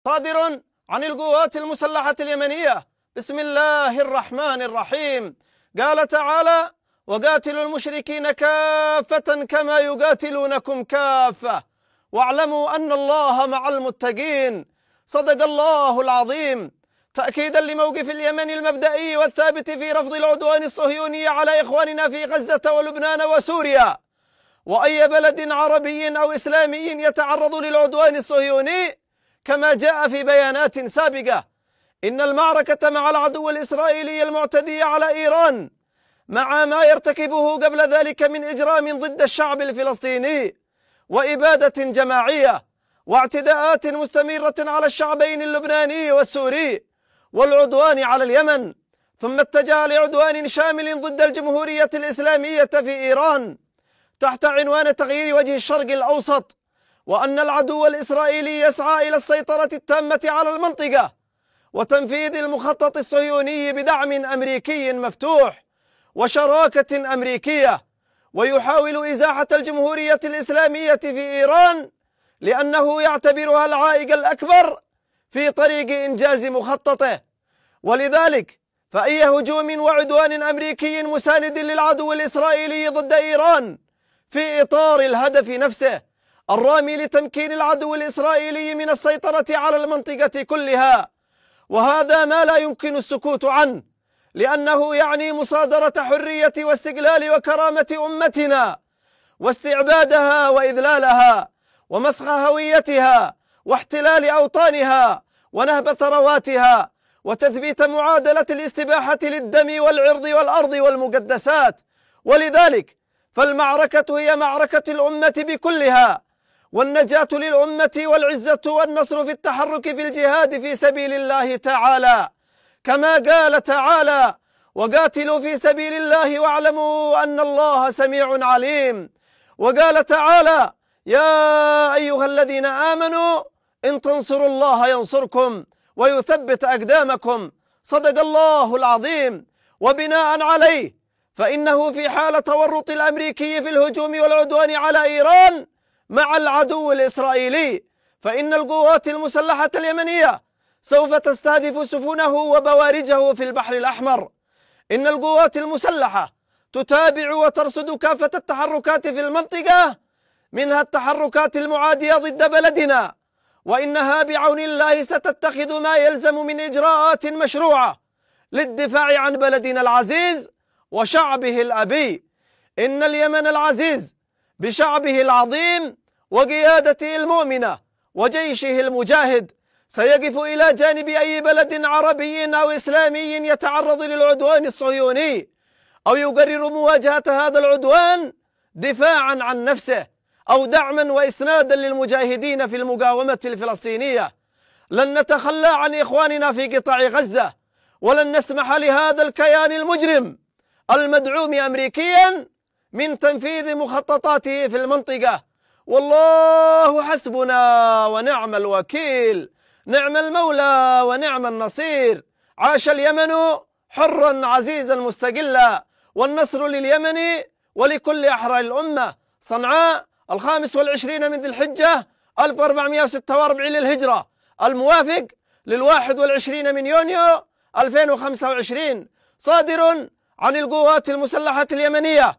صادر عن القوات المسلحة اليمنية بسم الله الرحمن الرحيم. قال تعالى: وقاتلوا المشركين كافة كما يقاتلونكم كافة واعلموا أن الله مع المتقين. صدق الله العظيم. تأكيدا لموقف اليمن المبدئي والثابت في رفض العدوان الصهيوني على إخواننا في غزة ولبنان وسوريا، وأي بلد عربي أو إسلامي يتعرض للعدوان الصهيوني، كما جاء في بيانات سابقة إن المعركة مع العدو الإسرائيلي المعتدي على إيران، مع ما يرتكبه قبل ذلك من إجرام ضد الشعب الفلسطيني وإبادة جماعية واعتداءات مستمرة على الشعبين اللبناني والسوري والعدوان على اليمن، ثم اتجه لعدوان شامل ضد الجمهورية الإسلامية في إيران تحت عنوان تغيير وجه الشرق الأوسط، وأن العدو الإسرائيلي يسعى إلى السيطرة التامة على المنطقة وتنفيذ المخطط الصهيوني بدعم أمريكي مفتوح وشراكة أمريكية، ويحاول إزاحة الجمهورية الإسلامية في إيران لأنه يعتبرها العائق الأكبر في طريق إنجاز مخططه. ولذلك فأي هجوم وعدوان أمريكي مساند للعدو الإسرائيلي ضد إيران في إطار الهدف نفسه الرامي لتمكين العدو الإسرائيلي من السيطرة على المنطقة كلها، وهذا ما لا يمكن السكوت عنه، لأنه يعني مصادرة حرية واستقلال وكرامة أمتنا واستعبادها وإذلالها ومسخ هويتها واحتلال أوطانها ونهب ثرواتها وتثبيت معادلة الاستباحة للدم والعرض والأرض والمقدسات. ولذلك فالمعركة هي معركة الأمة بكلها، والنجاة للأمة والعزة والنصر في التحرك في الجهاد في سبيل الله تعالى، كما قال تعالى: وقاتلوا في سبيل الله واعلموا أن الله سميع عليم. وقال تعالى: يا أيها الذين آمنوا إن تنصروا الله ينصركم ويثبت أقدامكم. صدق الله العظيم. وبناء عليه فإنه في حال تورط الأمريكي في الهجوم والعدوان على إيران مع العدو الإسرائيلي، فإن القوات المسلحة اليمنية سوف تستهدف سفنه وبوارجه في البحر الأحمر. إن القوات المسلحة تتابع وترصد كافة التحركات في المنطقة، منها التحركات المعادية ضد بلدنا، وإنها بعون الله ستتخذ ما يلزم من إجراءات مشروعة للدفاع عن بلدنا العزيز وشعبه الأبي. إن اليمن العزيز بشعبه العظيم وقيادته المؤمنة وجيشه المجاهد سيقف إلى جانب أي بلد عربي أو إسلامي يتعرض للعدوان الصهيوني أو يقرر مواجهة هذا العدوان دفاعا عن نفسه أو دعما وإسنادا للمجاهدين في المقاومة الفلسطينية. لن نتخلى عن إخواننا في قطاع غزة، ولن نسمح لهذا الكيان المجرم المدعوم أمريكيا من تنفيذ مخططاته في المنطقة. والله حسبنا ونعم الوكيل، نعم المولى ونعم النصير. عاش اليمن حرا عزيزا مستقلا، والنصر لليمن ولكل أحرار الأمة. صنعاء 25 من ذي الحجة 1446 للهجرة، الموافق 21 من يونيو 2025. صادر عن القوات المسلحة اليمنية